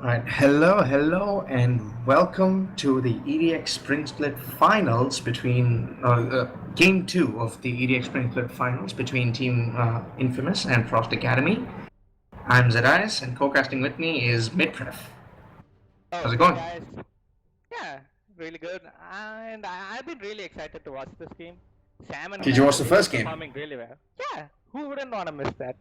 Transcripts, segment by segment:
Alright, hello, and welcome to the EDX Spring Split Finals between Game 2 of the EDX Spring Split Finals between Team Infamous and Frost Academy. I'm Zedais, and co-casting with me is Midpref. Oh, How's it hey going? guys. Yeah, really good. And I've been really excited to watch this game. Sam and Did you Sam watch the really first game? performing really well. Yeah, who wouldn't want to miss that?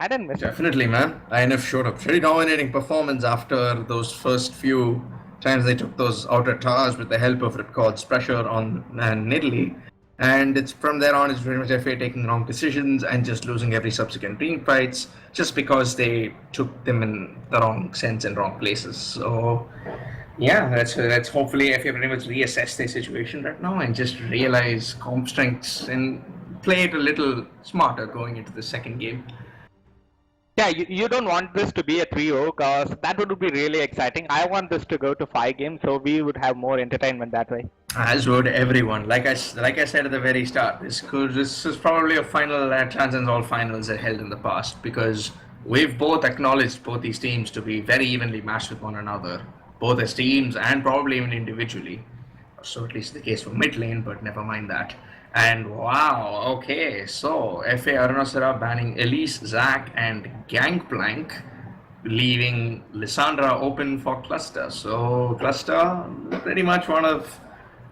I didn't miss it. Definitely, man. INF showed a pretty dominating performance after those first few times they took those outer towers with the help of Ripcord's pressure on Nidalee. And it's from there on, it's pretty much FA taking wrong decisions and just losing every subsequent team fights just because they took them in the wrong sense and wrong places. So, yeah, that's hopefully FA pretty much reassess their situation right now and just realize comp strengths and play it a little smarter going into the second game. Yeah, you don't want this to be a 3-0 because that would be really exciting. I want this to go to 5 games so we would have more entertainment that way. As would everyone. Like I said at the very start, this is probably a final that transcends all finals that held in the past because we've both acknowledged both these teams to be very evenly matched with one another, both as teams and probably even individually. So at least the case for mid lane, but never mind that. And wow, okay, so FA Arunasara banning Elise, Zac, and Gangplank, leaving Lissandra open for Cluster. So Cluster, pretty much one of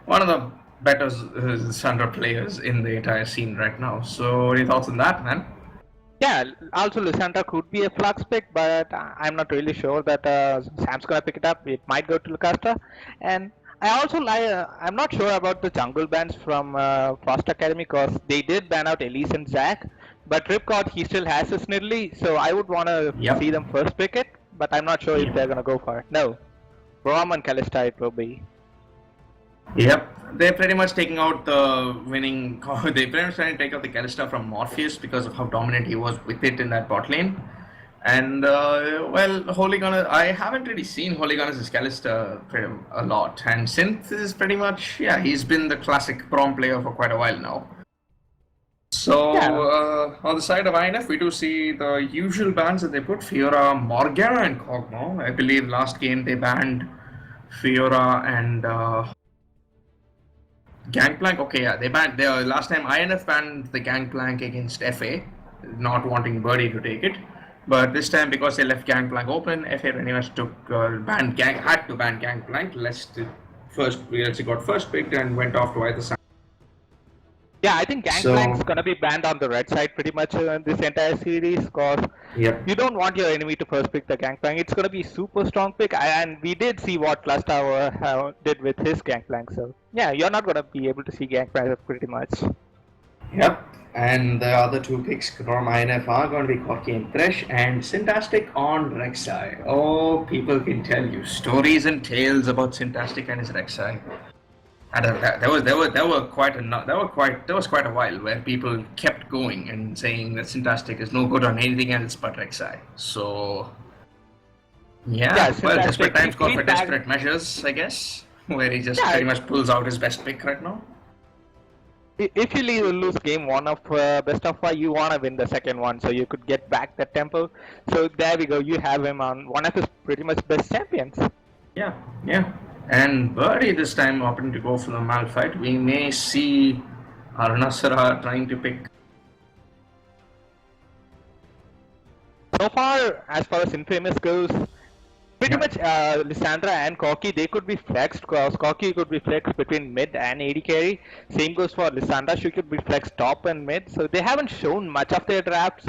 the better Lissandra players in the entire scene right now. So what are your thoughts on that, man? Yeah, also Lysandra could be a flux pick, but I'm not really sure that Sam's gonna pick it up. It might go to Lucasta. And I also I'm not sure about the jungle bans from Frost Academy because they did ban out Elise and Zac, but Ripcord he still has his Nidalee, so I would want to see Yep. them first pick it, but I'm not sure if they're gonna go for it. No, Rom and Kalista it will be. Yep, they're pretty much taking out the winning. They pretty much trying to take out the Kalista from Morpheus because of how dominant he was with it in that bot lane. And well, Holygon, I haven't really seen Holygon's Kalista a lot. And Synth is pretty much, yeah, he's been the classic prom player for quite a while now. So Yeah. on the side of INF, we do see the usual bans that they put: Fiora, Morgana, and Kog'Maw. I believe last game they banned Fiora and Gangplank. Okay, yeah, they banned. Last time INF banned the Gangplank against FA, not wanting Birdie to take it. But this time, because they left Gangplank open, FA pretty much had to ban Gangplank, lest it got first picked and went off to either side. Yeah, I think Gangplank's gonna be banned on the red side pretty much in this entire series because Yep. you don't want your enemy to first pick the Gangplank. It's gonna be super strong pick, and we did see what Cluster did with his Gangplank. So yeah, you're not gonna be able to see Gangplank pretty much. Yep. And the other two picks from INF are going to be Corki and Thresh and Syntastic on Rek'Sai. Oh, people can tell you stories and tales about Syntastic and his Rek'Sai. There was quite a while where people kept going and saying that Syntastic is no good on anything else but Rek'Sai. So yeah, well, desperate times call for desperate measures, I guess. Where he just pretty much pulls out his best pick right now. If you lose game 1 of best of 5, you wanna win the second one, so you could get back that tempo. So there we go. You have him on one of his pretty much best champions. Yeah. And Birdie this time opting to go for the Malphite. We may see Arunasara trying to pick. So far as Infamous goes, pretty much Lissandra and Corki, they could be flexed because Corki could be flexed between mid and AD carry. Same goes for Lissandra, she could be flexed top and mid. So they haven't shown much of their drafts.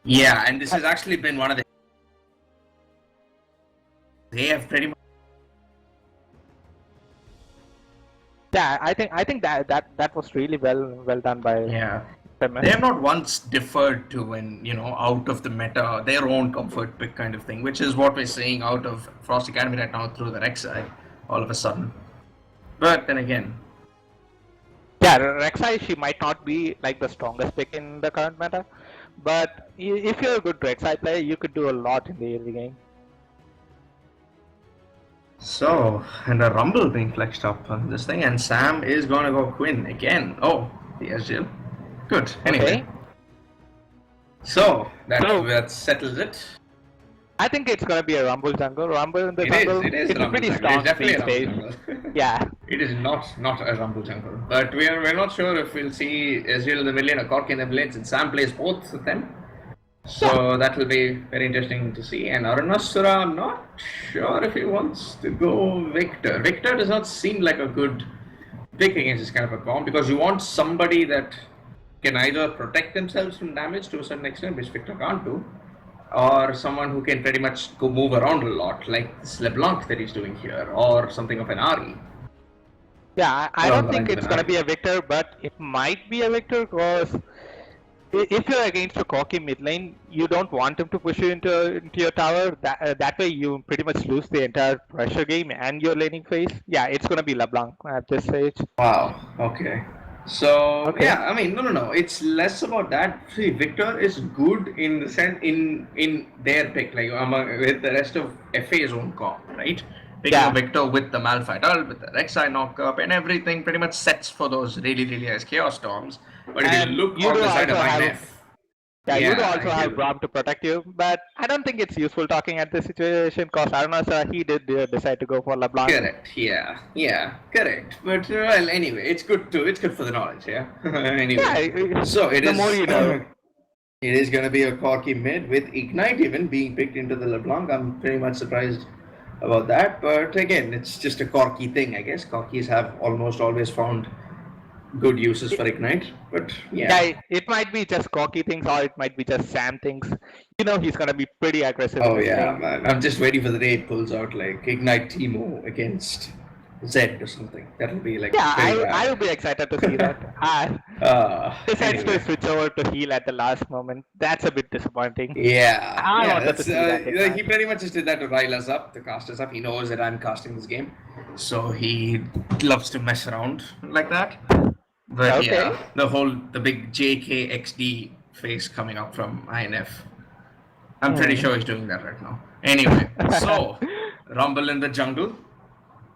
Yeah, and this has actually been one of the. They have pretty much. Yeah, I think that was really well done by. Yeah. Infamous. They have not once deferred to out of the meta, their own comfort pick kind of thing, which is what we're seeing out of Frost Academy right now through the Rek'Sai, all of a sudden. But then again. Yeah, Rek'Sai, she might not be like the strongest pick in the current meta, but if you're a good Rek'Sai player, you could do a lot in the early game. So, and a Rumble being flexed up on this thing, and Sam is gonna go Quinn again. Oh, the SGL. Good. Anyway. Okay. So, that settles it. I think it's gonna be a Rumble jungle. Rumble in the jungle. It is It's a Rumble pretty Jungle. It's strong definitely a team Rumble stage. Jungle. Yeah. It is not a Rumble Jungle. But we're not sure if we'll see Ezreal in the middle and Cork in the blades, and Sam plays both of them. So that will be very interesting to see. And Arunasura, I'm not sure if he wants to go Victor. Victor does not seem like a good pick against this kind of a comp, because you want somebody that can either protect themselves from damage to a certain extent, which Victor can't do, or someone who can pretty much go move around a lot, like this LeBlanc that he's doing here, or something of an Ari. Yeah, I Along don't the think lines of it's an gonna Ari. be a Victor, but it might be a Victor because if you're against a cocky mid lane, you don't want him to push you into your tower. That way you pretty much lose the entire pressure game and your laning phase. Yeah, it's gonna be LeBlanc at this stage. Wow. Okay. So Okay. yeah, I mean, no. It's less about that. See, Victor is good in the sense in their pick, like among with the rest of FA's own comp, right? Picking a Yeah. Victor with the Malphite ult, with the Rek'Sai knockup, and everything pretty much sets for those really nice Chaos Storms. But if you And look you on do the side also of have INF, Yeah, you do yeah, also have Braum to protect you, but I don't think it's useful talking at this situation because I don't know, sir, he did decide to go for LeBlanc. correct. Yeah, correct. But well, anyway, it's good for the knowledge, yeah. Anyway, Yeah, so it the is. more you know. It is going to be a Corky mid with Ignite even being picked into the LeBlanc. I'm pretty much surprised about that. But again, it's just a Corky thing, I guess. Corkys have almost always found good uses for Ignite. But Yeah, yeah. it might be just cocky things or it might be just Sam things. You know, he's gonna be pretty aggressive in Oh this yeah, lane. man. I'm just waiting for the day it pulls out like Ignite Teemo against Zed or something. That'll be like Yeah, very I bad. will be excited to see that. Decides to Anyway. switch over to heal at the last moment. That's a bit disappointing. I Yeah. wanted to That's see that he Ignite. pretty much just did that to rile us up, to cast us up. He knows that I'm casting this game, so he loves to mess around like that. But Okay. yeah, the big JKXD face coming up from INF. I'm pretty sure he's doing that right now. Anyway, so Rumble in the jungle.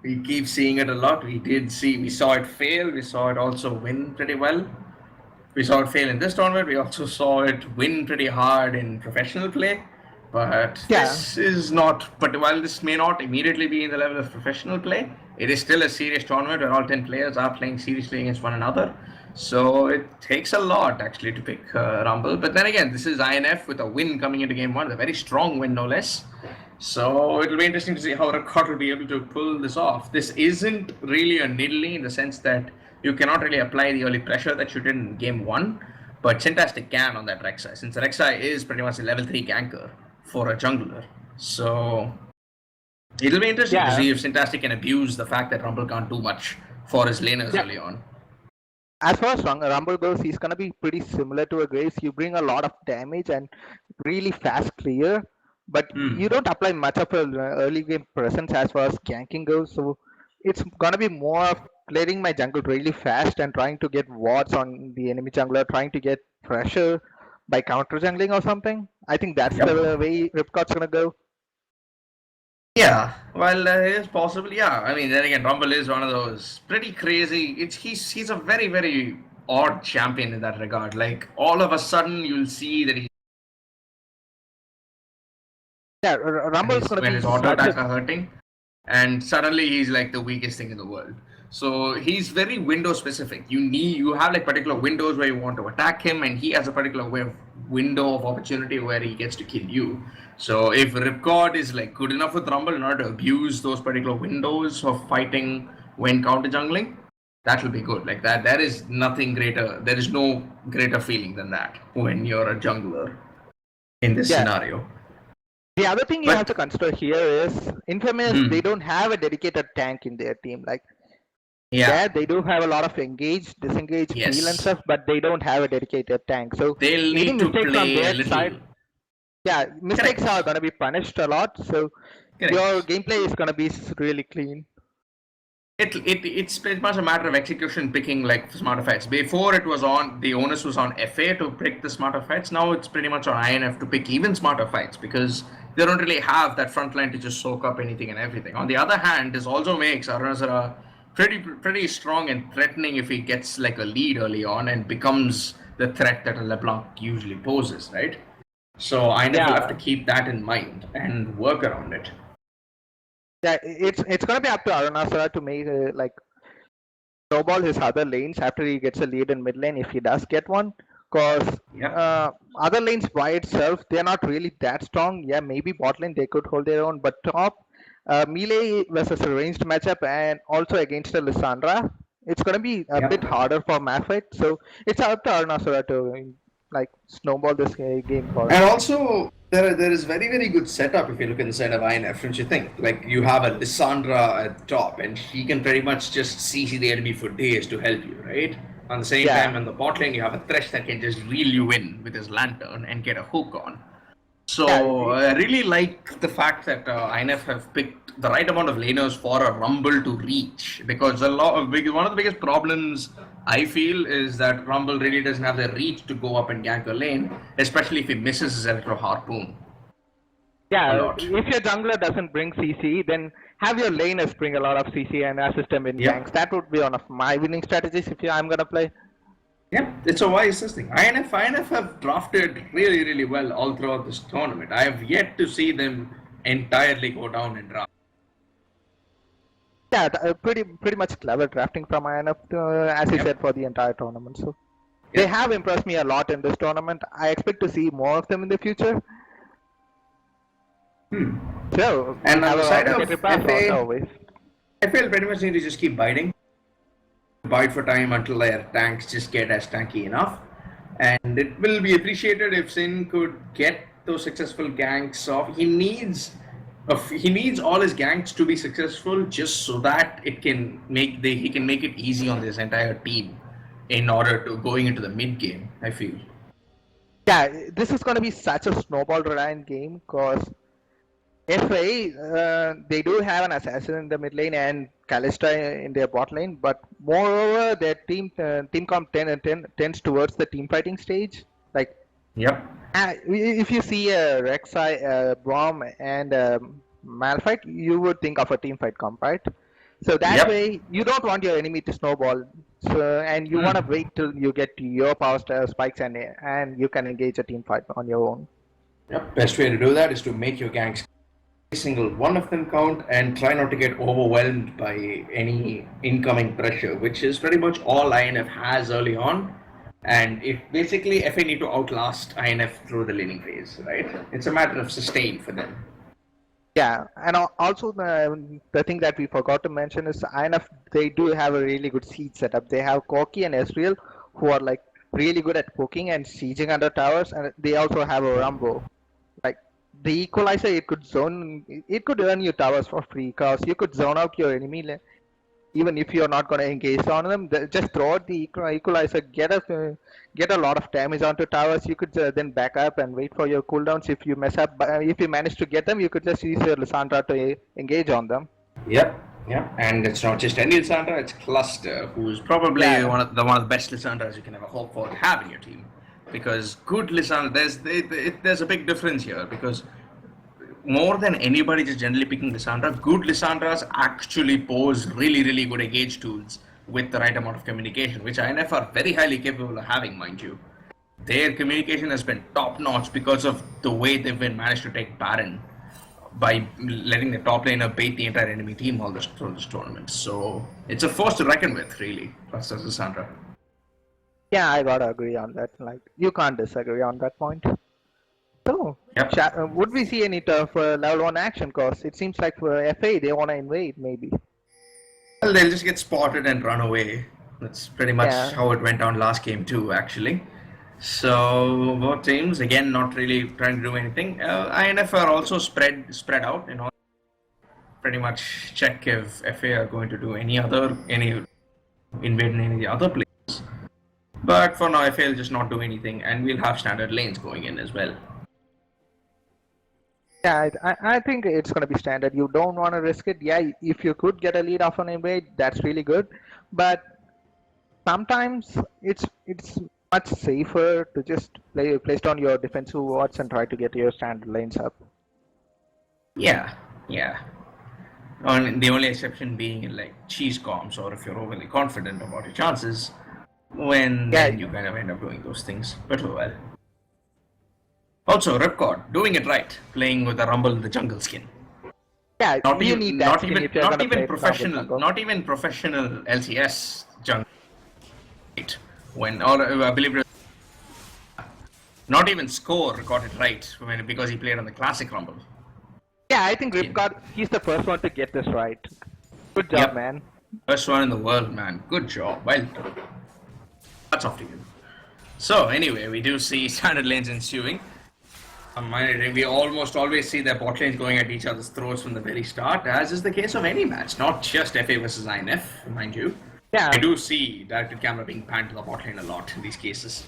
We keep seeing it a lot. We saw it fail. We saw it also win pretty well. We saw it fail in this tournament. We also saw it win pretty hard in professional play. But Yeah. this is not. But while this may not immediately be in the level of professional play, it is still a serious tournament where all 10 players are playing seriously against one another. So it takes a lot actually to pick Rumble. But then again, this is INF with a win coming into game one, a very strong win, no less. So it'll be interesting to see how Record will be able to pull this off. This isn't really a Nidalee in the sense that you cannot really apply the early pressure that you did in game one, but Syntastic can on that Rek'Sai, since Rek'Sai is pretty much a level 3 ganker for a jungler. So it'll be interesting to Yeah. see if Syntastic can abuse the fact that Rumble can't do much for his laners Yeah. early on. As far as Rumble goes, he's gonna be pretty similar to a Grace. You bring a lot of damage and really fast clear, but you don't apply much of a early game presence as far as ganking goes. So it's gonna be more of clearing my jungle really fast and trying to get wards on the enemy jungler, trying to get pressure by counter jungling or something. I think that's Yep. the way Ripcot's gonna go. Yeah, well, it's possible. Yeah, I mean, then again, Rumble is one of those pretty crazy. He's a very odd champion in that regard. Like all of a sudden, you'll see that Yeah, Rumble's gonna when be his auto such attack a are hurting, and suddenly he's like the weakest thing in the world. So he's very window specific. You have like particular windows where you want to attack him, and he has a particular window of opportunity where he gets to kill you. So if Ripcord is like good enough with Rumble in order to abuse those particular windows of fighting when counter jungling, that will be good. Like that, there is nothing greater. There is no greater feeling than that when you're a jungler in this Yeah. scenario. The other thing you But- have to consider here is Infamous, they don't have a dedicated tank in their team. Like Yeah, they do have a lot of engage, disengage, Yes. heal and stuff, but they don't have a dedicated tank. So they'll any need to mistakes on play a their little. side, yeah, mistakes are gonna be punished a lot. So Correct. your gameplay is gonna be really clean. It's pretty much a matter of execution, picking like smarter fights. Before it was on the onus was on FA to pick the smarter fights. Now it's pretty much on INF to pick even smarter fights because they don't really have that front line to just soak up anything and everything. On the other hand, this also makes Arunasara pretty strong and threatening if he gets like a lead early on and becomes the threat that a LeBlanc usually poses, right? So INF will have to Yeah, keep that in mind and work around it. yeah, it's gonna be up to Arunasara to make like snowball his other lanes after he gets a lead in mid lane if he does get one. Cause Yep. other lanes by itself they're not really that strong. Yeah, maybe bot lane they could hold their own, but top melee versus a ranged matchup and also against a Lissandra, it's gonna be a bit Yep. harder for Malphite. So it's up to Arunasara to like snowball this game for And him. also, there is very good setup if you look inside of INF, don't you think? Like you have a Lissandra at top, and she can pretty much just CC the enemy for days to help you, right? On the same Yeah. time, on the bot lane, you have a Thresh that can just reel you in with his lantern and get a hook on. Yeah, So I really like the fact that INF have picked the right amount of laners for a Rumble to reach, because one of the biggest problems I feel is that Rumble really doesn't have the reach to go up and gank a lane, especially if he misses his Electro Harpoon a yeah, lot. if your jungler doesn't bring CC, then have your laners bring a lot of CC and assist him in ganks. Yep. That would be one of my winning strategies if I'm gonna play. Yep, it's a wise thing. INF have drafted really well all throughout this tournament. I have yet to see them entirely go down in draft. Yeah, pretty much clever drafting from INF, as you Yep. said, for the entire tournament. So they Yep. have impressed me a lot in this tournament. I expect to see more of them in the future. So we And on have the a side of obligatory pass as FA, always. I feel pretty much need to just keep biting. Bide for time until their tanks just get as tanky enough. And it will be appreciated if Sin could get those successful ganks off. He needs all his ganks to be successful just so that he can make it easy on this entire team in order to going into the mid game, I feel. Yeah, this is gonna be such a snowball reliant game because FA, they do have an assassin in the mid lane and Kalista in their bot lane, but moreover, their team comp tends towards the team fighting stage. Like, Yep. if you see a Rek'Sai, Braum, and Malphite, you would think of a team fight comp, right? So that Yep. way, you don't want your enemy to snowball, so and you want to wait till you get to your power spikes and you can engage a team fight on your own. Yep. Best way to do that is to make your ganks single one of them count and try not to get overwhelmed by any incoming pressure, which is pretty much all INF has early on. And if basically FA need to outlast INF through the laning phase, right? It's a matter of sustain for them. Yeah, and also the thing that we forgot to mention is INF, they do have a really good siege setup. They have Corki and Ezreal who are like really good at poking and sieging under towers, and they also have a Rumbo. Like the equalizer, it could earn you towers for free because you could zone out your enemy even if you're not going to engage on them. Just throw out the equalizer, get a lot of damage onto towers. You could then back up and wait for your cooldowns. If you mess up, if you manage to get them, you could just use your Lissandra to engage on them. Yep. Yep. And it's not just any Lissandra, it's Cluster, who's probably Yeah, one of the best Lissandras you can ever hope for to have in your team. Because good Lissandra, there's a big difference here because more than anybody just generally picking Lissandra, good Lissandras actually pose really good engage tools with the right amount of communication, which INF are very highly capable of having, mind you. Their communication has been top notch because of the way they've been managed to take Baron by letting the top laner bait the entire enemy team all through this tournament. So it's a force to reckon with, really, plus Lissandra. yeah, I gotta agree on that. Like you can't disagree on that point. So, Yep. would we see any tough level 1 action? Because it seems like for FA they want to invade, maybe. Well, they'll just get spotted and run away. That's pretty much Yeah. how it went down last game too, actually. So both teams again not really trying to do anything. INF are also spread out. Pretty much check if FA are going to do any invade any of the other places. But for now, FA will just not do anything, and we'll have standard lanes going in as well. Yeah, I think it's going to be standard. You don't want to risk it. Yeah, if you could get a lead off an invade, that's really good. But sometimes it's much safer to just place down your defensive wards and try to get your standard lanes up. Yeah, yeah. The only exception being in like cheese comps, or if you're overly confident about your chances, when Yeah. then you kind of end up doing those things. But oh well. Also, Ripcord doing it right, playing with the Rumble in the jungle skin. Yeah, Not you even, need that not skin even, if you're not gonna even play professional, jungle. not even professional LCS jungle. When, or I believe, not even Score got it right because he played on the Classic Rumble. Yeah, I think Ripcord, he's the first one to get this right. Good job, Yep. man. First one in the world, man. Good job. Well done. That's off to you. So, anyway, we do see standard lanes ensuing. We almost always see their bot lanes going at each other's throats from the very start, as is the case of any match, not just FA versus INF, mind you. Yeah. I do see directed camera being panned to the bot lane a lot in these cases.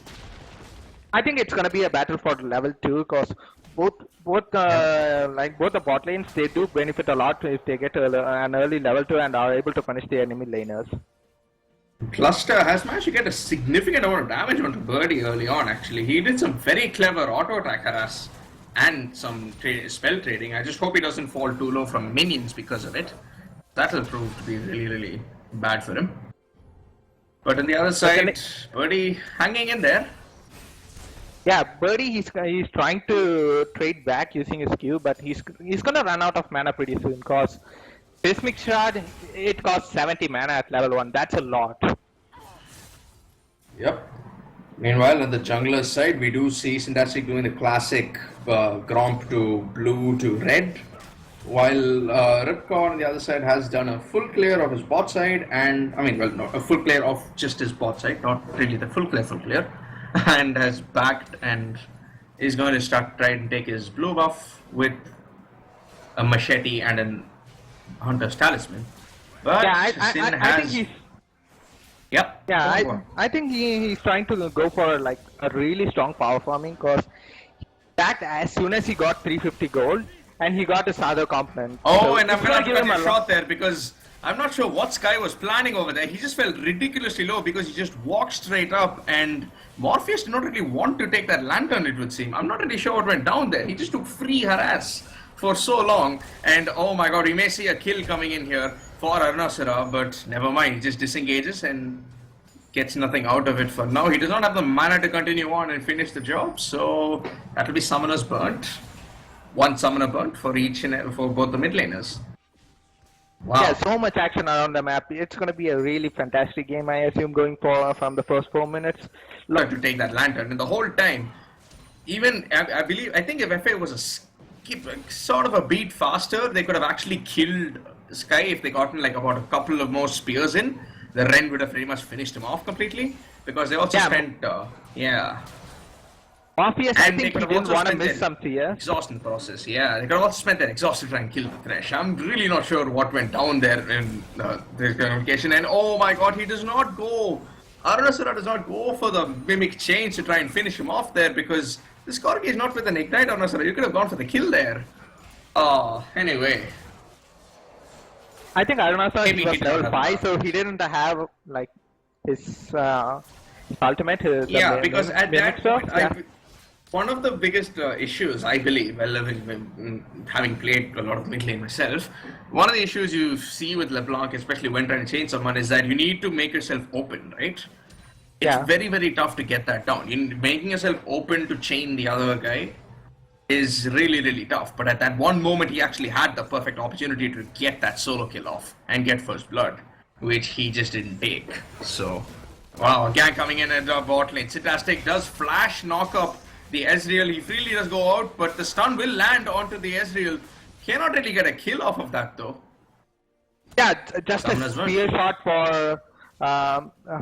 I think it's gonna be a battle for level 2 because both the bot lanes, they do benefit a lot if they get an early level 2 and are able to punish the enemy laners. Cluster has managed to get a significant amount of damage onto Birdie early on, actually. He did some very clever auto attack harass and some spell trading. I just hope he doesn't fall too low from minions because of it. That'll prove to be really, really bad for him. But on the other side, Birdie hanging in there. Yeah, Birdie, he's trying to trade back using his Q, but he's gonna run out of mana pretty soon because Seismic Shard, it costs 70 mana at level 1. That's a lot. Yep. Meanwhile, on the jungler side, we do see Syndastic doing the classic Gromp to blue to red, while Ripcord on the other side has done a full clear of his bot side, and a full clear of just his bot side, not really the full clear, and has backed and is going to start trying to take his blue buff with a machete and an Hunter's Talisman. But yeah, I think he's. Yep. Yeah, I think he's trying to go for like a really strong power farming because that as soon as he got 350 gold and he got his other component. Oh, so and I'm gonna give him a shot there because I'm not sure what Sky was planning over there. He just felt ridiculously low because he just walked straight up, and Morpheus did not really want to take that lantern, it would seem. I'm not really sure what went down there. He just took free harass for so long, and oh my god, we may see a kill coming in here for Arunasura, but never mind, he just disengages and gets nothing out of it for now. He does not have the mana to continue on and finish the job, so that'll be Summoner's Burnt. One Summoner Burnt for each and for both the mid laners. Wow. Yeah, so much action around the map. It's going to be a really fantastic game, I assume, going for from the first 4 minutes. Look to take that lantern, and the whole time, even I think if FA was sort of a beat faster, they could have actually killed Sky if they gotten like about a couple of more spears in. The Ren would have pretty much finished him off completely because they also spent Morpheus, I think he didn't want to miss some CS. Exhaust in the process, yeah. They could have also spent their exhaust to try and kill the Thresh. I'm really not sure what went down there in this communication. And oh my god, he does not go. Arunasura does not go for the Mimic Chains to try and finish him off there because this Corgi is not with an Ignite Arunasura. You could have gone for the kill there. Anyway. I think Arunasura was level 5, so he didn't have like his ultimate. Because at that point, one of the biggest issues, I believe, having played a lot of mid lane myself, one of the issues you see with LeBlanc, especially when trying to change someone, is that you need to make yourself open, right? It's very, very tough to get that down. Making yourself open to chain the other guy is really, really tough. But at that one moment, he actually had the perfect opportunity to get that solo kill off and get first blood, which he just didn't take. So, wow, gang coming in at the bot lane. Citastic does flash knock up the Ezreal. He freely does go out, but the stun will land onto the Ezreal. Cannot really get a kill off of that though. Yeah, just a spear shot for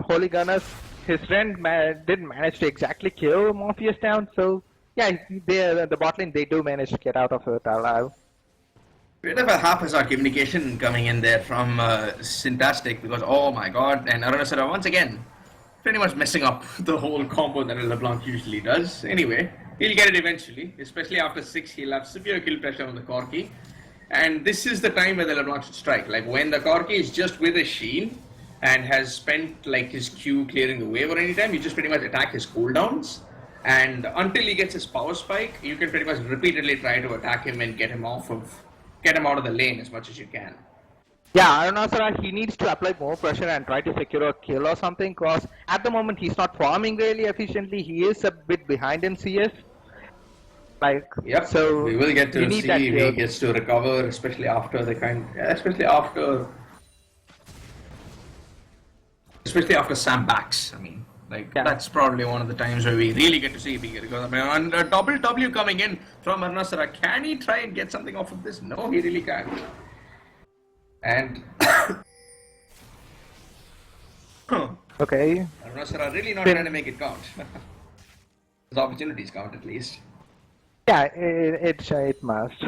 Holy Gunners. His Ren didn't manage to exactly kill Morpheus down, so yeah, the bot lane, they do manage to get out of it alive. Bit of a haphazard communication coming in there from Syndastic because oh my god, and Arunasura once again pretty much messing up the whole combo that LeBlanc usually does. Anyway, he'll get it eventually, especially after 6 he'll have severe kill pressure on the Corki. And this is the time where the LeBlanc should strike. Like when the Corki is just with his Sheen and has spent like his Q clearing the wave or anytime, you just pretty much attack his cooldowns. And until he gets his power spike, you can pretty much repeatedly try to attack him and get him out of the lane as much as you can. Yeah, Arunasura, he needs to apply more pressure and try to secure a kill or something because at the moment he's not farming really efficiently. He is a bit behind in CS. Like, Yep. so We will get you to need see that if he build. gets to recover, especially after Sam backs. I mean, like Yeah. that's probably one of the times where we really get to see if he can recover. I mean, on a double W coming in from Arnasara, can he try and get something off of this? No, he really can't. And Okay. Arnasara really not Then- trying to make it count. His opportunities count at least. Yeah, it must.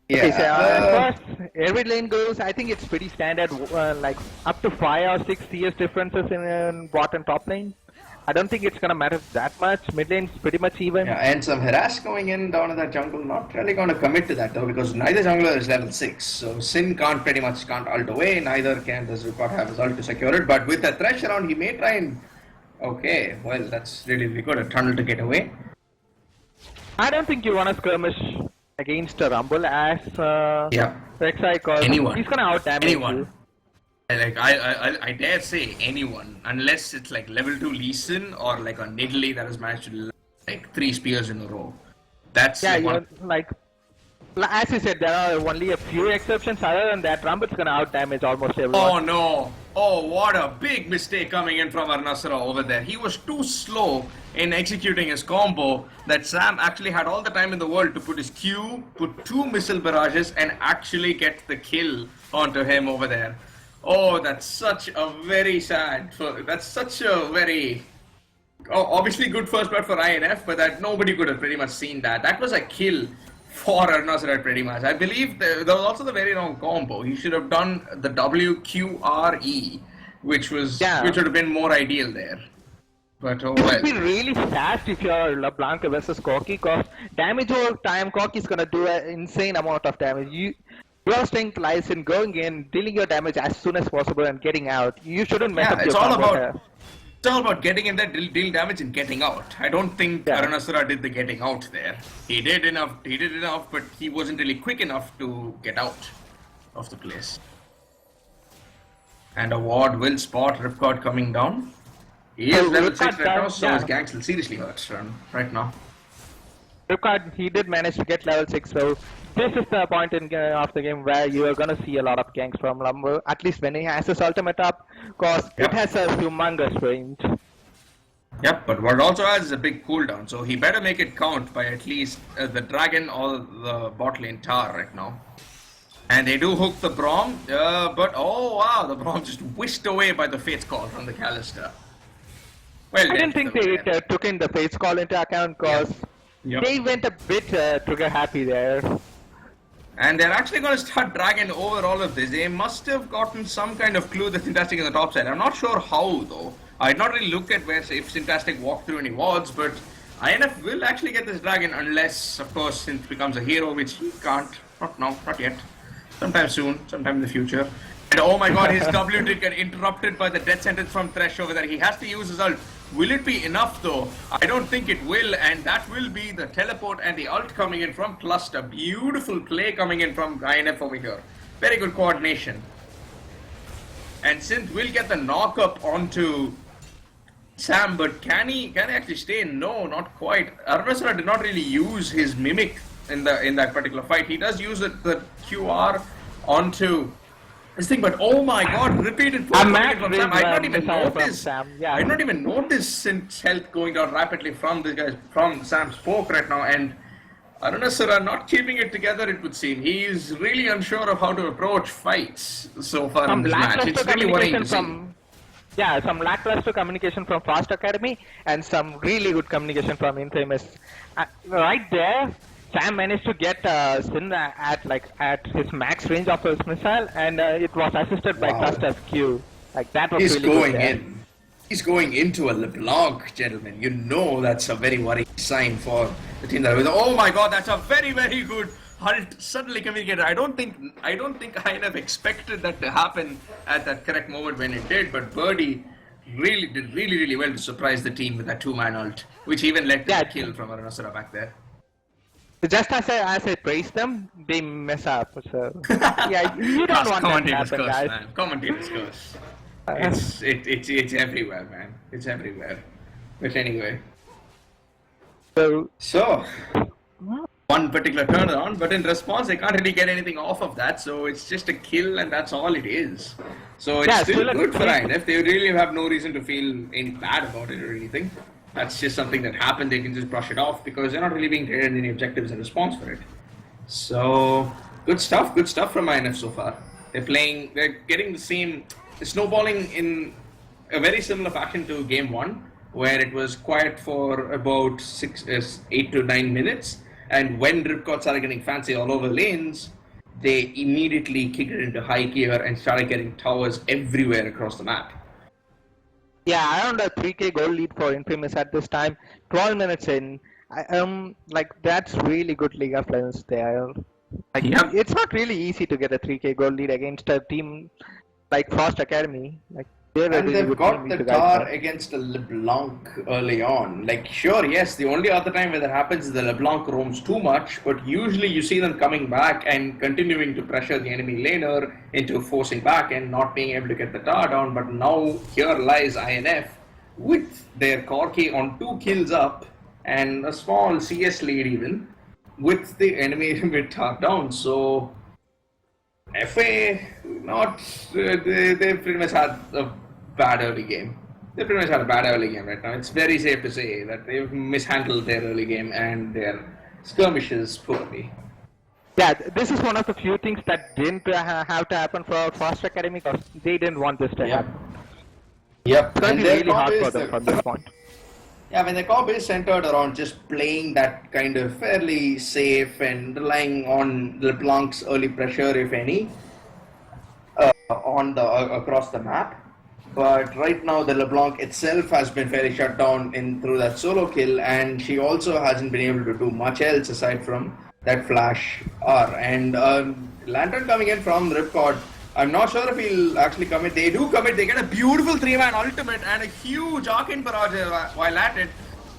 Yeah. Okay, so as far as every lane goes, I think it's pretty standard, like up to 5 or 6 CS differences in bot and top lane. I don't think it's gonna matter that much. Mid lane's pretty much even. Yeah, and some harass going in down in that jungle. Not really going to commit to that though, because neither jungler is level 6. So Sin can't ult away. Neither does Rupert have his ult to secure it. But with the thresh around, he may try and. Okay, well that's really good. A tunnel to get away. I don't think you wanna skirmish against a Rumble as Yeah. Rek'Sai, because Anyone. he's gonna out damage Anyone. you. Like I dare say anyone, unless it's like level 2 Lee Sin or like a Nidalee that has managed to like 3 spears in a row. That's Yeah, like you're one. like, as you said, there are only a few exceptions. Other than that, Rumble's gonna out damage almost everyone. Oh no! Oh, what a big mistake coming in from Arnasara over there. He was too slow in executing his combo that Sam actually had all the time in the world to put his Q, put 2 missile barrages, and actually get the kill onto him over there. Oh, that's such a very sad. That's such a very. Oh, obviously good first blood for INF, but that nobody could have pretty much seen that. That was a kill for Arnasara pretty much. I believe there was also the very wrong combo. He should have done the WQRE, which would have been more ideal there. But oh It well. would be really fast if you're LeBlanc versus Corki, because damage over time, Corki's gonna do an insane amount of damage. Your strength lies in going in, dealing your damage as soon as possible, and getting out. You shouldn't mess up It's your all combo about here. it's all about getting in there, deal damage, and getting out. I don't think Arnasara did the getting out there. He did enough, but he wasn't really quick enough to get out of the place. And a ward will spot Ripcord coming down. He is So level Ripcord 6 right now, down, so yeah. his gang still seriously hurts right now. Ripcord, he did manage to get level 6, so this is the point of the game where you are gonna see a lot of ganks from Lumber, at least when he has his ultimate up, because it has a humongous range. Yep, but what it also has is a big cooldown, so he better make it count by at least the dragon or the bot lane tower right now. And they do hook the Braum, but oh wow, the Braum just whisked away by the Fate's Call from the Callister. Well, I didn't think they took in the Fate's Call into account, because they went a bit trigger happy there. And they're actually going to start dragging over all of this. They must have gotten some kind of clue that Syntastic is on the top side. I'm not sure how though. I did not really look at if Syntastic walked through any wards, but INF will actually get this dragon unless, of course, Synth becomes a hero, which he can't. Not now, not yet. Sometime soon, sometime in the future. And oh my god, his W did get interrupted by the death sentence from Thresh over there. He has to use his ult. Will it be enough though? I don't think it will, and that will be the teleport and the ult coming in from Cluster. Beautiful play coming in from INF over here. Very good coordination. And Synth will get the knock up onto Sam, but can he actually stay? No, not quite. Arnasara did not really use his mimic in that particular fight. He does use the QR onto this thing, but oh my god, repeated from Sam. I did not even notice. I did not even notice Synth's health going down rapidly from Sam's poke right now, and Arnasara not keeping it together, it would seem. He is really unsure of how to approach fights so far in this match. It's really worrying to see. Yeah, some lackluster communication from Fast Academy and some really good communication from Infamous. Right there, Sam managed to get Sin at his max range of his missile, and it was assisted by Cluster's Q. Like that was really good there. He's going into a LeBlanc, gentlemen. You know that's a very worrying sign for the team that was. Oh my god, that's a very, very good ult suddenly communicated. I don't think I have expected that to happen at that correct moment when it did, but Birdie really did really well to surprise the team with that 2-man ult, which even led to the kill from Arnasara back there. Just as I praise them, they mess up. So yeah, you don't want that to happen, guys. Man. Commentator's curse. It's everywhere, man. It's everywhere. But anyway. So, one particular turnaround, but in response, they can't really get anything off of that, so it's just a kill, and that's all it is. So it's still good for INF. They really have no reason to feel any bad about it or anything. That's just something that happened. They can just brush it off because they're not really being traded any objectives in response for it. So good stuff from INF so far. They're getting the same, snowballing in a very similar fashion to game one, where it was quiet for about 8 to 9 minutes, and when Ripcord started getting fancy all over lanes, they immediately kicked it into high gear and started getting towers everywhere across the map. Yeah, around a 3k goal lead for Infamous at this time, 12 minutes in. Like that's really good League of Legends there. Like, it's not really easy to get a 3k goal lead against a team like Frost Academy. Like, and they've got the tar against a LeBlanc early on. Like, sure, yes, the only other time where that happens is the LeBlanc roams too much, but usually you see them coming back and continuing to pressure the enemy laner into forcing back and not being able to get the tar down. But now here lies INF with their Corki on 2 kills up and a small CS lead even, with the enemy with tar down. So FA, they've pretty much had a bad early game. They pretty much had a bad early game right now. It's very safe to say that they've mishandled their early game and their skirmishes poorly. Yeah, this is one of the few things that didn't have to happen for Frost Academy because they didn't want this to happen. Yep. It's going to be really hard for them from this point. Yeah, when the comp is centered around just playing that kind of fairly safe and relying on LeBlanc's early pressure, if any, across the map. But right now, the LeBlanc itself has been fairly shut down through that solo kill, and she also hasn't been able to do much else aside from that flash R. And Lantern coming in from Ripcord, I'm not sure if he'll actually commit. They do commit. They get a beautiful 3-man ultimate and a huge Arcane Barrage while at it.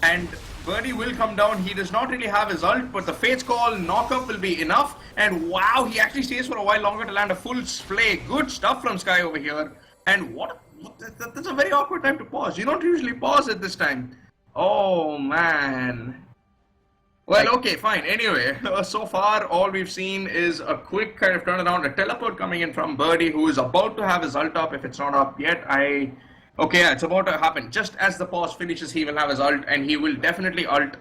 And Birdie will come down. He does not really have his ult, but the Fate's Call knock-up will be enough. And wow, he actually stays for a while longer to land a full splay. Good stuff from Sky over here. And that's a very awkward time to pause. You don't usually pause at this time. Oh, man. Well, okay, fine. Anyway, so far all we've seen is a quick kind of turnaround, a teleport coming in from Birdie, who is about to have his ult up if it's not up yet. Okay, yeah, it's about to happen. Just as the pause finishes, he will have his ult, and he will definitely ult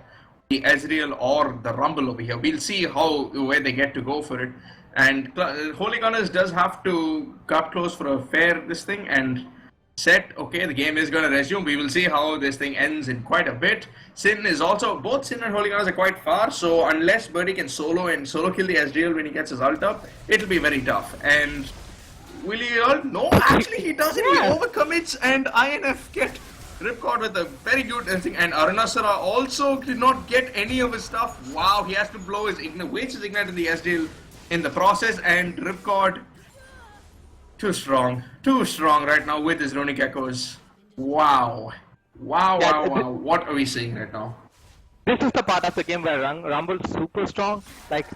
the Ezreal or the Rumble over here. We'll see where they get to go for it. And Holy Gunners does have to cut close for a fair this thing and set. Okay, the game is going to resume. We will see how this thing ends in quite a bit. Sin is also, both Sin and Holy Gunners are quite far, so unless Birdie can solo kill the Ezreal when he gets his ult up, it'll be very tough. And will he ult? No, actually he doesn't. He overcommits, and INF get Ripcord with a very good thing. And Arunasara also did not get any of his stuff. Wow, he has to blow his Ignite, waste his Ignite in the Ezreal in the process, and Ripcord too strong right now with his Runic Echoes. Wow. What are we seeing right now? This is the part of the game where Rumble's super strong, like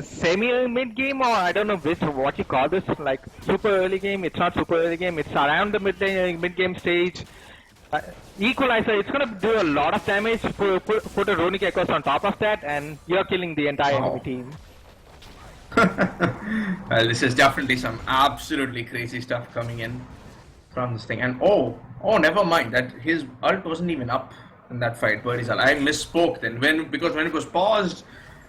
semi-mid game, or I don't know what you call this, like super early game. It's not super early game, it's around the mid game stage. Equalizer, it's gonna do a lot of damage. Put a Runic Echoes on top of that, and you're killing the entire enemy team. Well, this is definitely some absolutely crazy stuff coming in from this thing. And oh, never mind, that his ult wasn't even up in that fight. Birdie's ult. I misspoke then because when it was paused,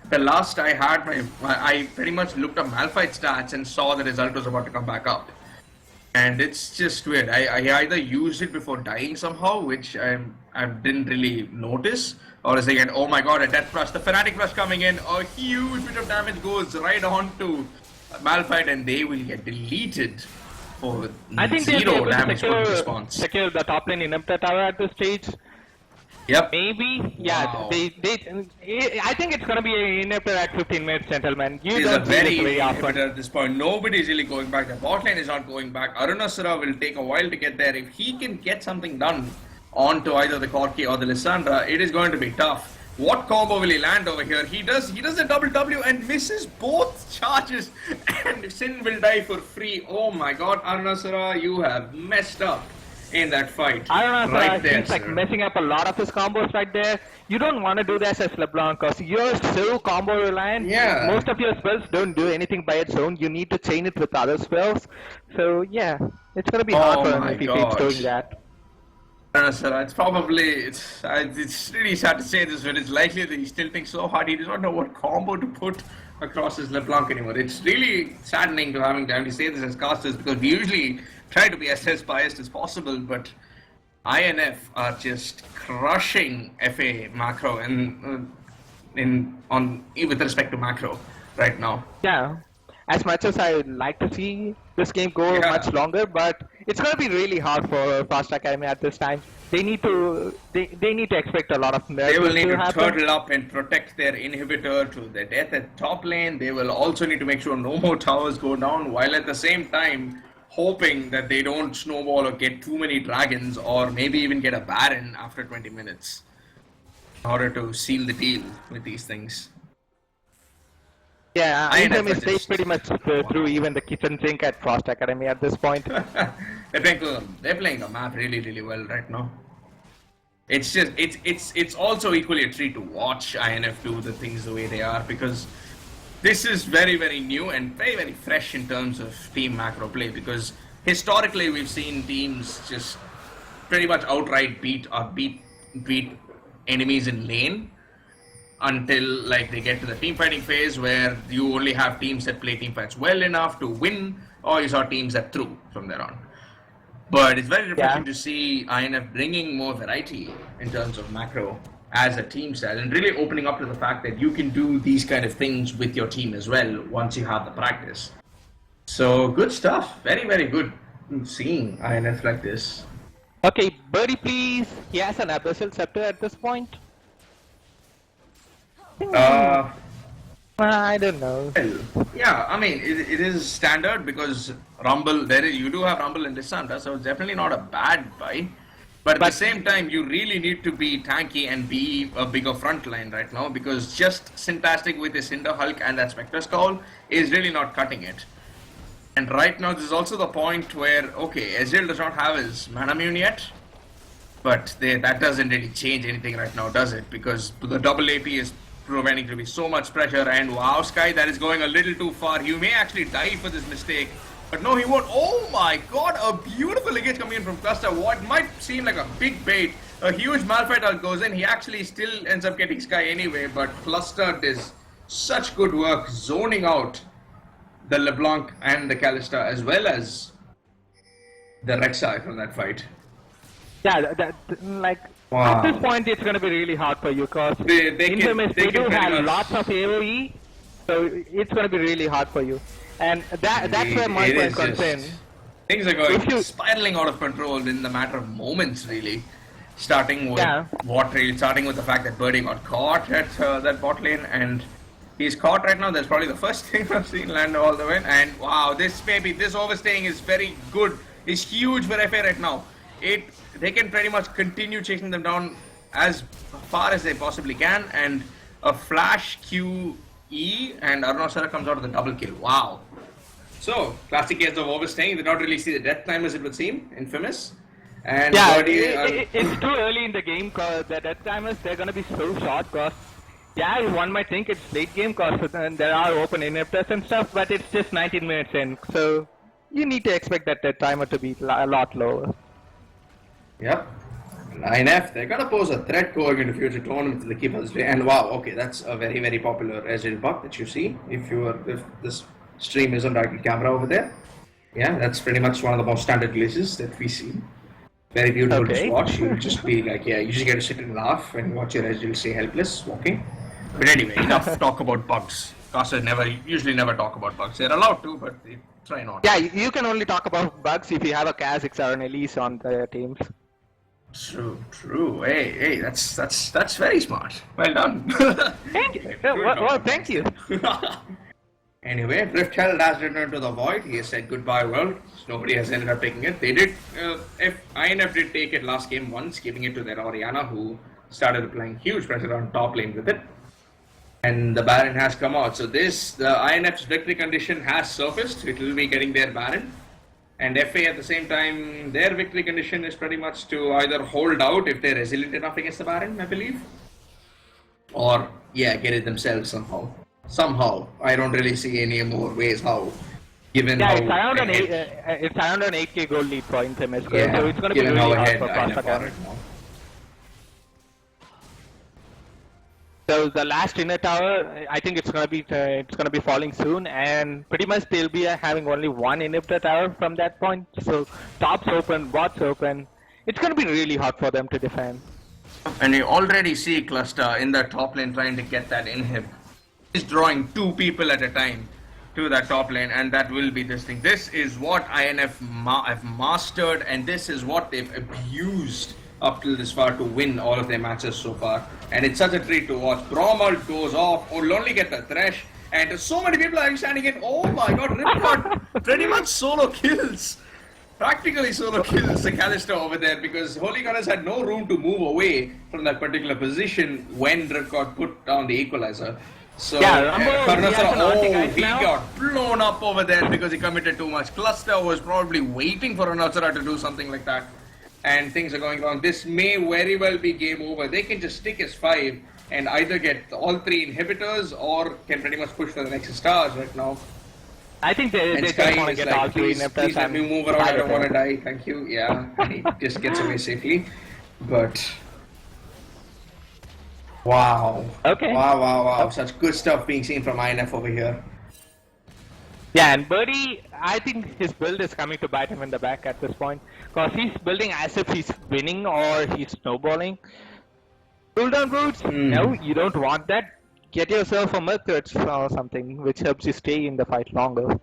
the last I had I pretty much looked up Malphite stats and saw that his ult was about to come back up. And it's just weird. I either used it before dying somehow, which I didn't really notice, or is again, oh my god, a death rush, the Fanatic Rush coming in, a huge bit of damage goes right on to Malphite, and they will get deleted for zero damage for response. Secure the top lane inhibitor tower at this stage. Yep. Maybe, yeah. Wow. I think it's gonna be an inhibitor at 15 minutes, gentlemen. You don't see this very often. At this point, nobody's really going back. The bot lane is not going back. Arunasura will take a while to get there. If he can get something done onto either the Corki or the Lissandra, it is going to be tough. What combo will he land over here? He does a double W and misses both charges, and Sin will die for free. Oh my god, Arunasura, you have messed up. in that fight. I don't know, Right sir. there, He's like sir. messing up a lot of his combos right there. You don't want to do that as LeBlanc because you're so combo reliant. Yeah. Most of your spells don't do anything by its own. You need to chain it with other spells. So yeah, it's gonna be hard Oh for him my if he keeps God. doing that. I don't know, sir. It's probably it's really sad to say this, but it's likely that he still thinks so hard. He does not know what combo to put across his LeBlanc anymore. It's really saddening to having to say this as casters because we usually try to be as biased as possible, but INF are just crushing FA macro with respect to macro right now. Yeah. As much as I would like to see this game go much longer, but it's gonna be really hard for Fast Academy at this time. They need to expect a lot of They will need to happen. turtle up and protect their inhibitor to the death at top lane. They will also need to make sure no more towers go down, while at the same time hoping that they don't snowball or get too many dragons or maybe even get a Baron after 20 minutes in order to seal the deal with these things. Yeah, INF Inter they pretty much through even the kitchen sink at Frost Academy at this point. They're playing the map really well right now. It's just it's also equally a treat to watch INF do the things the way they are because this is very new and very fresh in terms of team macro play because historically we've seen teams just pretty much outright beat enemies in lane until like they get to the team fighting phase where you only have teams that play team fights well enough to win, or you saw teams that threw from there on. But it's very refreshing to see INF bringing more variety in terms of macro as a team style and really opening up to the fact that you can do these kind of things with your team as well once you have the practice. So good stuff. Very good seeing INF like this. Okay, Birdie please. He has an Abyssal Scepter at this point. I don't know. Well, yeah, I mean, it is standard because Rumble, you do have Rumble and Lissandra, so it's definitely not a bad buy. But at the same time, you really need to be tanky and be a bigger front line right now because just Syntastic with his Cinder Hulk and that Spectre Skull is really not cutting it. And right now, this is also the point where, okay, Ezreal does not have his Manamune yet, but that doesn't really change anything right now, does it? Because the double AP is preventing to be so much pressure, and wow, Sky, that is going a little too far. You may actually die for this mistake, but no, he won't. Oh my god, a beautiful engage coming in from Cluster. What might seem like a big bait, a huge Malphite ult goes in. He actually still ends up getting Sky anyway, but Cluster does such good work zoning out the LeBlanc and the Kalista as well as the Rek'Sai from that fight. Yeah, at this point it's going to be really hard for you because Infamous, they do have lots of AoE, so it's going to be really hard for you. And that's where my point comes in. Things are going spiraling out of control in the matter of moments, really. Starting with the fact that Birdie got caught at that bot lane, and he's caught right now. That's probably the first thing I've seen land all the way. And wow, this overstaying is very good. It's huge for FA right now. They can pretty much continue chasing them down as far as they possibly can, and a flash QE and Arunasara comes out of the double kill. Wow. So, classic case of overstaying. They don't really see the death time as it would seem, Infamous. And it's too early in the game because the death timers, they're going to be so short because, one might think it's late game because there are open inhibitors and stuff, but it's just 19 minutes in. So, you need to expect that death timer to be a lot lower. Yep. INF, they're gonna pose a threat going into future tournaments to keep us. And wow, okay, that's a very popular Ezreal buck that you see if this stream is on direct camera over there. Yeah, that's pretty much one of the most standard glitches that we see. Very beautiful to watch. You'll just be like, you just get to sit and laugh and watch your Ezreal stay helpless walking. But anyway, enough talk about bugs. Casters usually never talk about bugs. They're allowed to, but they try not. Yeah, you can only talk about bugs if you have a Kha'Zix or an Elise on the teams. True. Hey, that's very smart. Well done. Thank you. Well, thank you. Anyway, Rift Herald has returned to the Void. He has said goodbye world. Nobody has ended up taking it. They did, if INF did take it last game once, giving it to their Orianna, who started applying huge pressure on top lane with it. And the Baron has come out. So the INF's victory condition has surfaced. It will be getting their Baron. And FA at the same time, their victory condition is pretty much to either hold out if they're resilient enough against the Baron, I believe, or yeah, get it themselves somehow. Somehow, I don't really see any more ways how. Given Yeah, how it's around an 8k goal lead for Infamous, yeah, so it's going to be given really how hard ahead for INF Costa. are right now. So the last inner tower, I think it's going to be falling soon, and pretty much they'll be having only one inhibitor tower from that point. So top's open, bot's open. It's going to be really hard for them to defend. And you already see Cluster in the top lane trying to get that inhib. He's drawing 2 people at a time to that top lane, and that will be this thing. This is what INF have mastered, and this is what they've abused up till this far to win all of their matches so far. And it's such a treat to watch. Bromald goes off, will only get the thresh, and so many people are standing in. Oh my god, Ripcord pretty much solo kills. Practically solo kills the Callisto over there because Holy Gunners had no room to move away from that particular position when Ripcord put down the equalizer. So Yeah, he got blown up over there because he committed too much. Cluster was probably waiting for Anasara to do something like that. And things are going wrong. This may very well be game over. They can just stick as 5 and either get all 3 inhibitors or can pretty much push for the next stars right now. I think they just want to get all 3 inhibitors. Please let me move around. I don't want to die. Thank you. Yeah, and he just gets away safely. But wow. Okay. Wow. Such good stuff being seen from INF over here. Yeah, and Birdie, I think his build is coming to bite him in the back at this point. Because he's building as if he's winning or he's snowballing. Cooldown boots? No, you don't want that. Get yourself a Mercury or something, which helps you stay in the fight longer.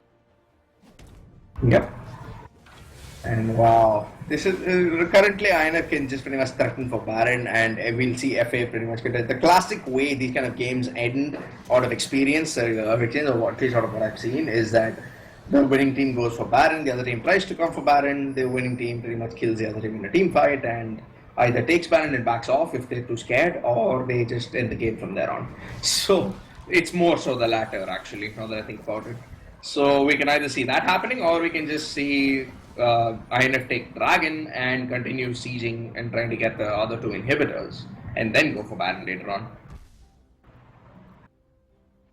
Yep. And wow, this is currently INF can just pretty much threaten for Baron, and we'll see FA pretty much get it. The classic way these kind of games end out of experience, or at least out of what I've seen, is that the winning team goes for Baron, the other team tries to come for Baron, the winning team pretty much kills the other team in a team fight, and either takes Baron and backs off if they're too scared, or they just end the game from there on. So it's more so the latter, actually, now that I think about it. So we can either see that happening, or we can just see INF take Dragon and continue sieging and trying to get the other 2 inhibitors, and then go for Baron later on.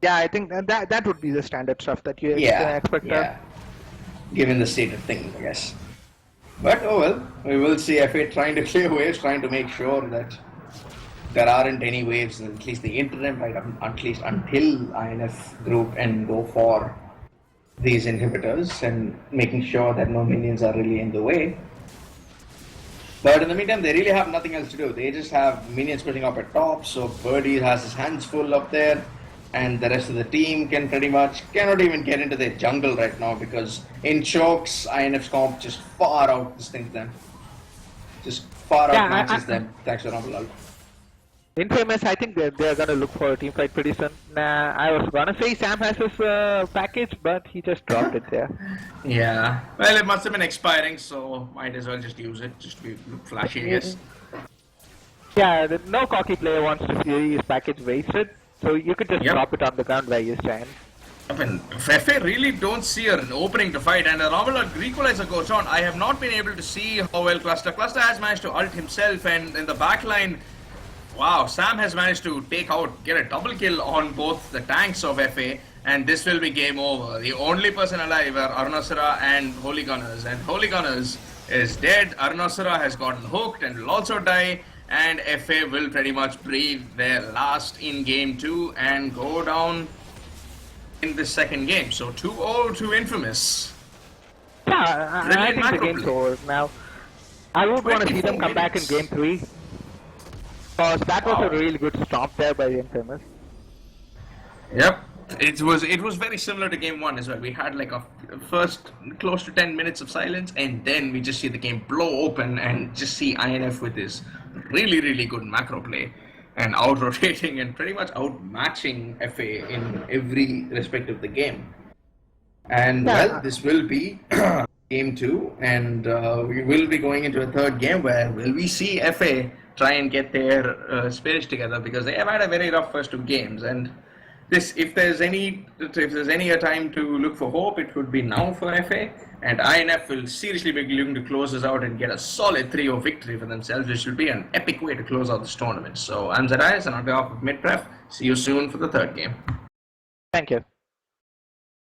Yeah, I think that would be the standard stuff that you expect. Yeah, given the state of things, I guess. But oh well, we will see FA trying to clear waves, trying to make sure that there aren't any waves, at least the interim, right, at least until INF group and go for these inhibitors and making sure that no minions are really in the way. But in the meantime, they really have nothing else to do. They just have minions putting up at top, so Birdie has his hands full up there, and the rest of the team cannot even get into their jungle right now because in chokes, INF's comp just far outdistanced them. Just far outmatches them, thanks to Rumble. Infamous, I think they're going to look for a team fight pretty soon. I was going to say Sam has his package, but he just dropped it there. Yeah, well, it must have been expiring, so might as well just use it, just to look flashy, I guess. Yeah, no cocky player wants to see his package wasted, so you could just drop it on the ground where you stand. And FA really don't see an opening to fight, and a Romulan Equalizer goes on. I have not been able to see how well Cluster has managed to ult himself, and in the backline, wow, Sam has managed to get a double kill on both the tanks of FA, and this will be game over. The only person alive are Arunasura and Holy Gunners, and Holy Gunners is dead. Arunasura has gotten hooked and will also die, and FA will pretty much breathe their last in game 2 and go down in the second game. So 2-0 to Infamous. Yeah, I think the game's over now. I would want to see them come back in game 3. Because that was a really good stop there by the Infamous. Yep. It was very similar to game 1 as well. We had like a first close to 10 minutes of silence, and then we just see the game blow open and just see INF with this really good macro play and out-rotating and pretty much out-matching FA in every respect of the game. And well, this will be game 2, and we will be going into a third game where will we see FA try and get their spirits together, because they have had a very rough first 2 games, and if there's any time to look for hope, it would be now for FA. And INF will seriously be looking to close this out and get a solid 3-0 victory for themselves, which will be an epic way to close out this tournament. So I'm Zarias, and on behalf of Midpref, see you soon for the third game. Thank you.